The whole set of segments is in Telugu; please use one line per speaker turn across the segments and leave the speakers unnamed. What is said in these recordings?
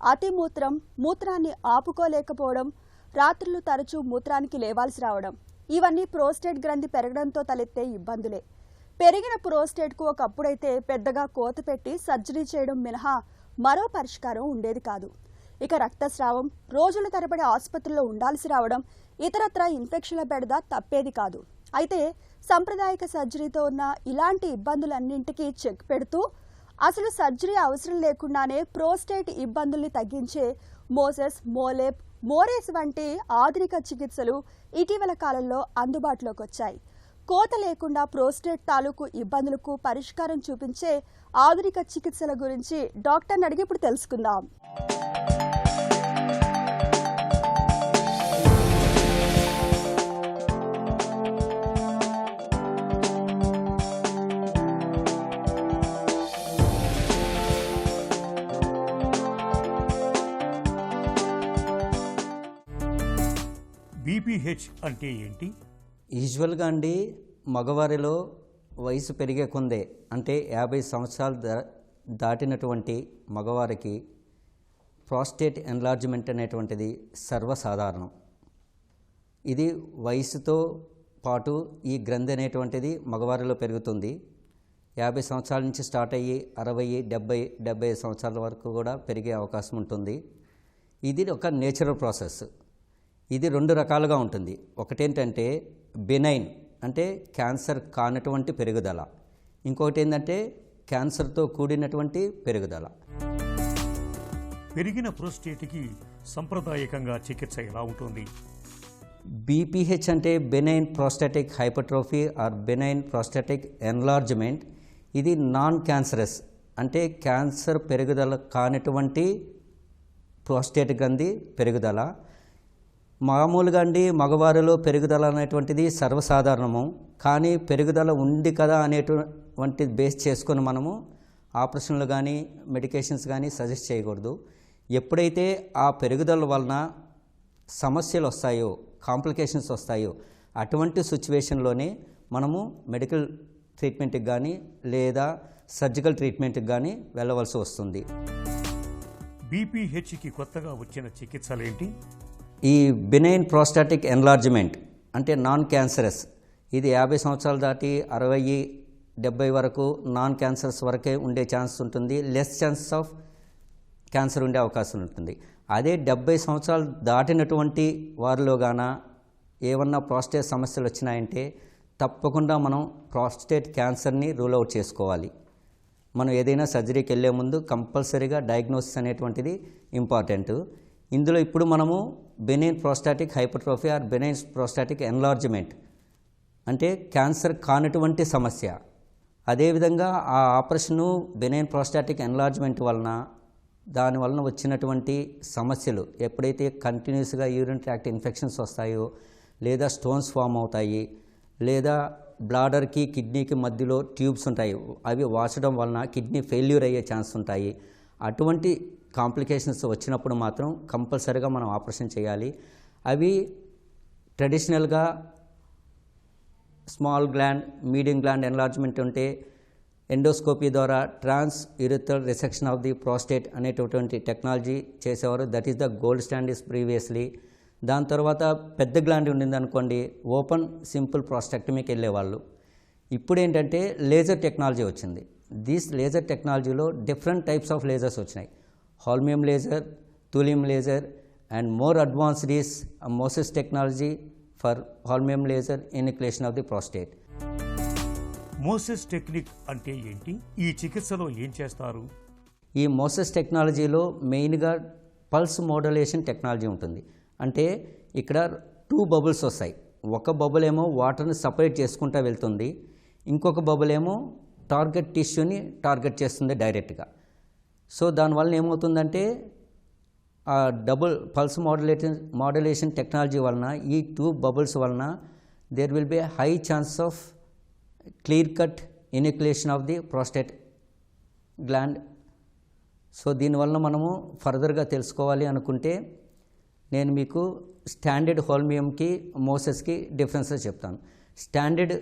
అతిమూత్రం, మూత్రాన్ని ఆపుకోలేకపోవడం, రాత్రులు తరచూ మూత్రానికి లేవాల్సి రావడం ఇవన్నీ ప్రోస్టేట్ గ్రంథి పెరగడంతో తలెత్తే ఇబ్బందులే. పెరిగిన ప్రోస్టేట్కు ఒకప్పుడైతే పెద్దగా కోత పెట్టి సర్జరీ చేయడం మినహా మరో పరిష్కారం ఉండేది కాదు. ఇక రక్తస్రావం, రోజుల తరబడి ఆసుపత్రిలో ఉండాల్సి రావడం, ఇతరత్రా ఇన్ఫెక్షన్ల బెడద తప్పేది కాదు. అయితే సాంప్రదాయిక సర్జరీతో ఉన్న ఇలాంటి ఇబ్బందులన్నింటికీ చెక్ పెడుతూ అసలు సర్జరీ అవసరం లేకుండానే ప్రోస్టేట్ ఇబ్బందుల్ని తగ్గించే మోసెస్, మోలేప్, మోరేస్ వంటి ఆధునిక చికిత్సలు ఇటీవల కాలంలో అందుబాటులోకి వచ్చాయి. కోత లేకుండా ప్రోస్టేట్ తాలూకు ఇబ్బందులకు పరిష్కారం చూపించే ఆధునిక చికిత్సల గురించి డాక్టర్ని అడిగి ఇప్పుడు తెలుసుకుందాం.
బీపీహెచ్ అంటే ఏంటి?
యూజువల్గా అండి మగవారిలో వయసు పెరిగే కొందే అంటే 50 సంవత్సరాలు దాటినటువంటి మగవారికి ప్రాస్టేట్ ఎన్లార్జ్మెంట్ అనేటువంటిది సర్వసాధారణం. ఇది వయసుతో పాటు ఈ గ్రంథి అనేటువంటిది మగవారిలో పెరుగుతుంది. 50 సంవత్సరాల నుంచి స్టార్ట్ అయ్యి 60, 70, 75 సంవత్సరాల వరకు కూడా పెరిగే అవకాశం ఉంటుంది. ఇది ఒక నేచురల్ ప్రాసెస్. ఇది 2 రకాలుగా ఉంటుంది. ఒకటేంటంటే బెనైన్ అంటే క్యాన్సర్ కానటువంటి పెరుగుదల, ఇంకొకటి ఏంటంటే క్యాన్సర్తో కూడినటువంటి పెరుగుదల.
పెరిగిన ప్రోస్టేట్కి సంప్రదాయకంగా చికిత్స ఎలా ఉంటుంది?
బీపీహెచ్ అంటే benign prostatic hypertrophy or benign prostatic enlargement. ఇది నాన్ క్యాన్సరస్ అంటే క్యాన్సర్ పెరుగుదల కానటువంటి ప్రోస్టేట్ గ్రంథి పెరుగుదల. మామూలుగా అండి మగవారిలో పెరుగుదల అనేటువంటిది సర్వసాధారణము. కానీ పెరుగుదల ఉంది కదా అనేటువంటి బేస్ చేసుకొని మనము ఆపరేషన్లు కానీ మెడికేషన్స్ కానీ సజెస్ట్ చేయకూడదు. ఎప్పుడైతే ఆ పెరుగుదల వలన సమస్యలు వస్తాయో, కాంప్లికేషన్స్ వస్తాయో అటువంటి సిచ్యువేషన్లోనే మనము మెడికల్ ట్రీట్మెంట్కి కానీ లేదా సర్జికల్ ట్రీట్మెంట్కి కానీ వెళ్ళవలసి వస్తుంది.
బీపీహెచ్కి కొత్తగా వచ్చిన చికిత్సలేంటి?
ఈ బెనైన్ ప్రోస్టాటిక్ ఎన్లార్జ్మెంట్ అంటే నాన్ క్యాన్సరస్. ఇది 50 సంవత్సరాలు దాటి 60, 70 వరకు నాన్ క్యాన్సరస్ వరకే ఉండే ఛాన్స్ ఉంటుంది. లెస్ ఛాన్స్ ఆఫ్ క్యాన్సర్ ఉండే అవకాశం ఉంటుంది. అదే 70 సంవత్సరాలు దాటినటువంటి వారిలో గాన ఏమన్నా ప్రోస్టేట్ సమస్యలు వచ్చినాయంటే తప్పకుండా మనం ప్రోస్టేట్ క్యాన్సర్ని రూల్ అవుట్ చేసుకోవాలి. మనం ఏదైనా సర్జరీకి వెళ్ళే ముందు కంపల్సరీగా డయాగ్నోసిస్ అనేటువంటిది ఇంపార్టెంట్. ఇందులో ఇప్పుడు మనము benign prostatic hypertrophy or benign prostatic enlargement అంటే క్యాన్సర్ కానటువంటి సమస్య. అదేవిధంగా ఆ ఆపరేషను బెనైన్ ప్రోస్టాటిక్ ఎన్లార్జ్మెంట్ వలన దానివలన వచ్చినటువంటి సమస్యలు ఎప్పుడైతే కంటిన్యూస్గా యూరిన్ ట్రాక్ట్ ఇన్ఫెక్షన్స్ వస్తాయో, లేదా స్టోన్స్ ఫామ్ అవుతాయి, లేదా బ్లాడర్కి కిడ్నీకి మధ్యలో ట్యూబ్స్ ఉంటాయి, అవి వాచడం వలన కిడ్నీ ఫెయిల్యూర్ అయ్యే ఛాన్స్ ఉంటాయి. అటువంటి కాంప్లికేషన్స్ వచ్చినప్పుడు మాత్రం కంపల్సరీగా మనం ఆపరేషన్ చేయాలి. అవి ట్రెడిషనల్గా small gland, medium gland enlargement ఉంటే ఎండోస్కోపీ ద్వారా transurethral resection of the prostate అనేటటువంటి టెక్నాలజీ చేసేవారు. That is the gold standard previously. దాని తర్వాత పెద్ద గ్లాండ్ ఉండింది అనుకోండి, ఓపెన్ సింపుల్ ప్రోస్టెక్టమీకి వెళ్ళేవాళ్ళు. ఇప్పుడు ఏంటంటే లేజర్ టెక్నాలజీ వచ్చింది. దిస్ లేజర్ టెక్నాలజీలో డిఫరెంట్ టైప్స్ ఆఫ్ లేజర్స్ వచ్చినాయి. Holmium laser, thulium laser and more advanced is Moses technology for holmium laser enucleation of the prostate.
Moses technique అంటే ఏంటి? ఈ చికిత్సలో ఏం చేస్తారు?
ఈ మోసెస్ టెక్నాలజీలో మెయిన్గా పల్స్ మోడలేషన్ టెక్నాలజీ ఉంటుంది. అంటే ఇక్కడ 2 బబుల్స్ వస్తాయి. ఒక బబుల్ ఏమో వాటర్ని సపరేట్ చేసుకుంటూ వెళ్తుంది, ఇంకొక బబుల్ ఏమో టార్గెట్ టిష్యూని టార్గెట్ చేస్తుంది డైరెక్ట్గా. సో దానివల్ల ఏమవుతుందంటే ఆ డబుల్ పల్స్ మోడలేషన్ టెక్నాలజీ వలన ఈ 2 బబుల్స్ వలన there will be high chance of clear cut enucleation of the prostate gland. So దీనివల్ల మనము ఫర్దర్గా తెలుసుకోవాలి అనుకుంటే నేను మీకు స్టాండర్డ్ హోల్మియంకి మోసెస్కి డిఫరెన్సెస్ చెప్తాను. స్టాండర్డ్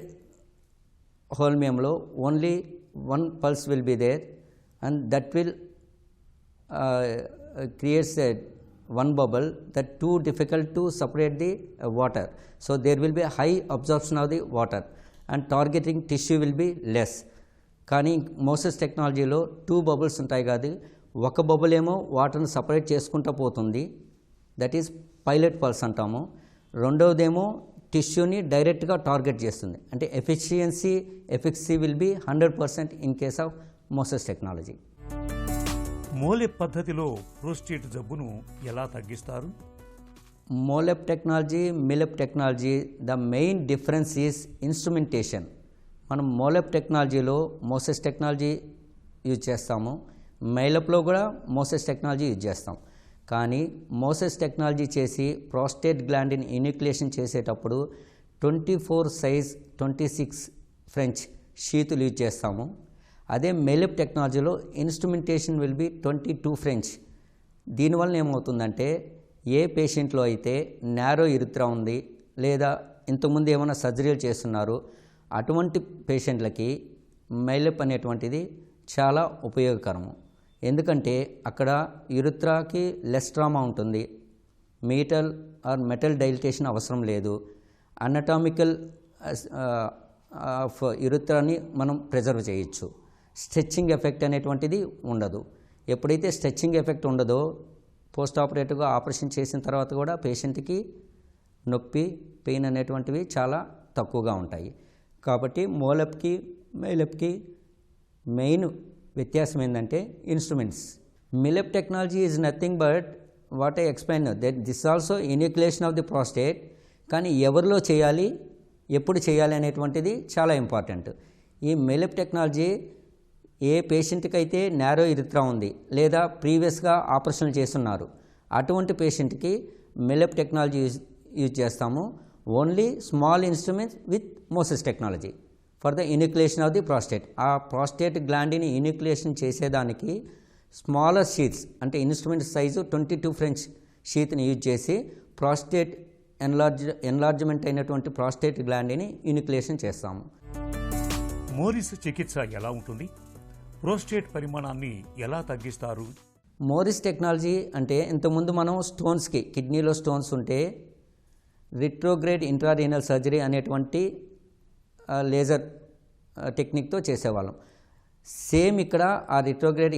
హోల్మియంలో only 1 pulse will be there and that will creates one bubble that too difficult to separate the water. So there will be a high absorption of the water and targeting tissue will be less. కానీ మోసెస్ టెక్నాలజీలో 2 బబుల్స్ ఉంటాయి కాదు, ఒక బబుల్ ఏమో వాటర్ని సపరేట్ చేసుకుంటూ పోతుంది, దట్ ఈస్ పైలట్ పల్స్ అంటాము. రెండవదేమో టిష్యూని డైరెక్ట్గా టార్గెట్ చేస్తుంది, అంటే efficiency will be 100% in case of Moses technology.
MoLEP పద్ధతిలో ప్రోస్టేట్ జబ్బును ఎలా తగ్గిస్తారు?
MoLEP technology, MiLEP technology, the main difference is instrumentation. మనం మోలెప్ టెక్నాలజీలో మోసెస్ టెక్నాలజీ యూజ్ చేస్తాము, మైలెప్లో కూడా మోసెస్ టెక్నాలజీ యూజ్ చేస్తాం. కానీ మోసెస్ టెక్నాలజీ చేసి ప్రోస్టేట్ గ్లాండ్ని ఇన్యూక్లియేషన్ చేసేటప్పుడు 24 సైజ్ 26 ఫ్రెంచ్ షీతులు యూజ్ చేస్తాము. అదే మెలెప్ టెక్నాలజీలో ఇన్స్ట్రుమెంటేషన్ విల్ బి 22 ఫ్రెంచ్. దీనివల్ల ఏమవుతుందంటే ఏ పేషెంట్లో అయితే నారో యూరిథ్రా ఉంది లేదా ఇంతకుముందు ఏమైనా సర్జరీలు చేస్తున్నారు అటువంటి పేషెంట్లకి మైలెప్ అనేటువంటిది చాలా ఉపయోగకరము. ఎందుకంటే అక్కడ యూరిథ్రాకి లెస్ ట్రామా ఉంటుంది, మెటల్ డైలిటేషన్ అవసరం లేదు, అనటామికల్ ఆఫ్ యూరిథ్రాని మనం ప్రిజర్వ్ చేయొచ్చు, స్ట్రెచ్చింగ్ ఎఫెక్ట్ అనేటువంటిది ఉండదు. ఎప్పుడైతే స్ట్రెచ్చింగ్ ఎఫెక్ట్ ఉండదో పోస్ట్ ఆపరేటివ్గా ఆపరేషన్ చేసిన తర్వాత కూడా పేషెంట్కి నొప్పి, పెయిన్ అనేటువంటివి చాలా తక్కువగా ఉంటాయి. కాబట్టి మోలెప్కి మైలెప్కి మెయిన్ వ్యత్యాసం ఏంటంటే instruments. MiLEP technology is nothing but what I explain that this also enucleation of the prostate. కానీ ఎవరిలో చేయాలి, ఎప్పుడు చేయాలి అనేటువంటిది చాలా ఇంపార్టెంట్. ఈ మిలెప్ టెక్నాలజీ ఏ పేషెంట్కి అయితే నారో యూరిథ్రా ఉంది లేదా ప్రీవియస్గా ఆపరేషన్లు చేస్తున్నారు అటువంటి పేషెంట్కి మిలెప్ టెక్నాలజీ యూజ్ చేస్తాము. Only small instruments with Moses technology for the enucleation of the prostate. ఆ ప్రాస్టేట్ గ్లాండ్ని ఇన్యూక్లియేషన్ చేసేదానికి స్మాలర్ షీట్స్ అంటే ఇన్స్ట్రుమెంట్ సైజు 22 ఫ్రెంచ్ షీట్ని యూజ్ చేసి ప్రాస్టేట్ ఎన్లార్జ్మెంట్ అయినటువంటి ప్రాస్టేట్ గ్లాండ్ని ఇన్యూక్లియేషన్ చేస్తాము.
మోరిస్ చికిత్స ఎలా ఉంటుంది? ప్రోస్టేట్ పరిమాణాన్ని ఎలా తగ్గిస్తారు?
మోరిస్ టెక్నాలజీ అంటే ఇంతకుముందు మనం స్టోన్స్కి, కిడ్నీలో స్టోన్స్ ఉంటే రిట్రోగ్రేడ్ ఇంట్రారీనల్ సర్జరీ అనేటువంటి లేజర్ టెక్నిక్తో చేసేవాళ్ళం. సేమ్ ఇక్కడ ఆ రిట్రోగ్రేడ్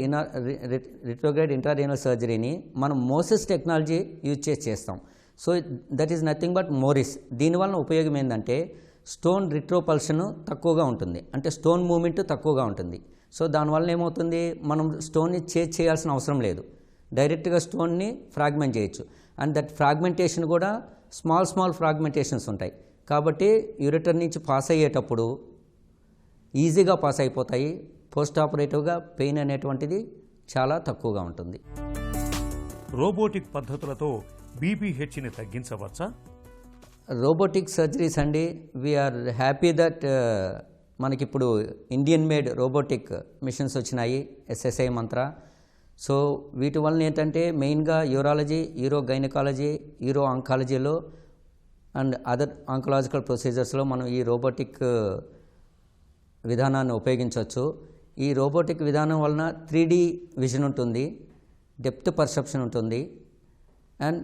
ఇంట్రారీనల్ సర్జరీని మనం మోసెస్ టెక్నాలజీ యూజ్ చేసి చేస్తాం. So that is nothing but Morris. దీనివల్ల ఉపయోగం ఏంటంటే స్టోన్ రిట్రోపల్షన్ తక్కువగా ఉంటుంది, అంటే స్టోన్ మూమెంట్ తక్కువగా ఉంటుంది. సో దానివల్ల ఏమవుతుంది, మనం స్టోన్ని చేయాల్సిన అవసరం లేదు, డైరెక్ట్గా స్టోన్ని ఫ్రాగ్మెంట్ చేయొచ్చు. అండ్ దట్ ఫ్రాగ్మెంటేషన్ కూడా స్మాల్ ఫ్రాగ్మెంటేషన్స్ ఉంటాయి కాబట్టి యూరిటర్ నుంచి పాస్ అయ్యేటప్పుడు ఈజీగా పాస్ అయిపోతాయి. పోస్ట్ ఆపరేటివ్గా పెయిన్ అనేటువంటిది చాలా తక్కువగా ఉంటుంది.
రోబోటిక్ పద్ధతులతో బీపీహెచ్ని తగ్గించవచ్చా?
రోబోటిక్ సర్జరీస్ అండి, వీఆర్ హ్యాపీ దట్ మనకిప్పుడు ఇండియన్ మేడ్ రోబోటిక్ మిషన్స్ వచ్చినాయి, SSI మంత్ర. సో వీటి వలన ఏంటంటే మెయిన్గా యూరాలజీ, యూరో గైనకాలజీ, యూరో ఆంకాలజీలో అండ్ అదర్ ఆంకలాజికల్ ప్రొసీజర్స్లో మనం ఈ రోబోటిక్ విధానాన్ని ఉపయోగించవచ్చు. ఈ రోబోటిక్ విధానం వలన 3D విజన్ ఉంటుంది, డెప్త్ పర్సెప్షన్ ఉంటుంది అండ్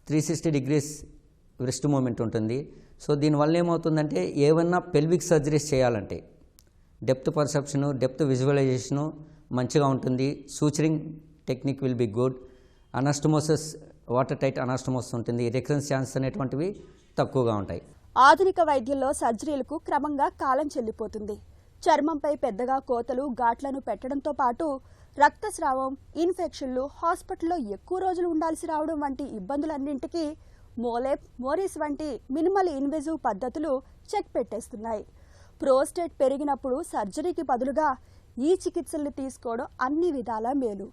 360 degrees wrist మూమెంట్ ఉంటుంది. సో దీనివల్ల ఏమవుతుందంటే ఏమన్నా పెల్విక్ సర్జరీస్ చేయాలంటే డెప్త్ పర్సెప్షను, డెప్త్ విజువలైజేషను మంచిగా ఉంటుంది. Suturing technique will be good. Anastomosis, water tight anastomosis ఉంటుంది. రికరెన్స్ ఛాన్సెస్ అనేటువంటివి తక్కువగా ఉంటాయి.
ఆధునిక వైద్యంలో సర్జరీలకు క్రమంగా కాలం చెల్లిపోతుంది. చర్మంపై పెద్దగా కోతలు, ఘాట్లను పెట్టడంతో పాటు రక్తస్రావం, ఇన్ఫెక్షన్లు, హాస్పిటల్లో ఎక్కువ రోజులు ఉండాల్సి రావడం వంటి ఇబ్బందులన్నింటికీ మోలెప్, మోరిస్ వంటి మినిమల్ ఇన్వేజివ్ పద్ధతులు చెక్ పెట్టేస్తున్నాయి. ప్రోస్టేట్ పెరిగినప్పుడు సర్జరీకి బదులుగా ఈ చికిత్సల్ని తీసుకోవడం అన్ని విధాలా మేలు.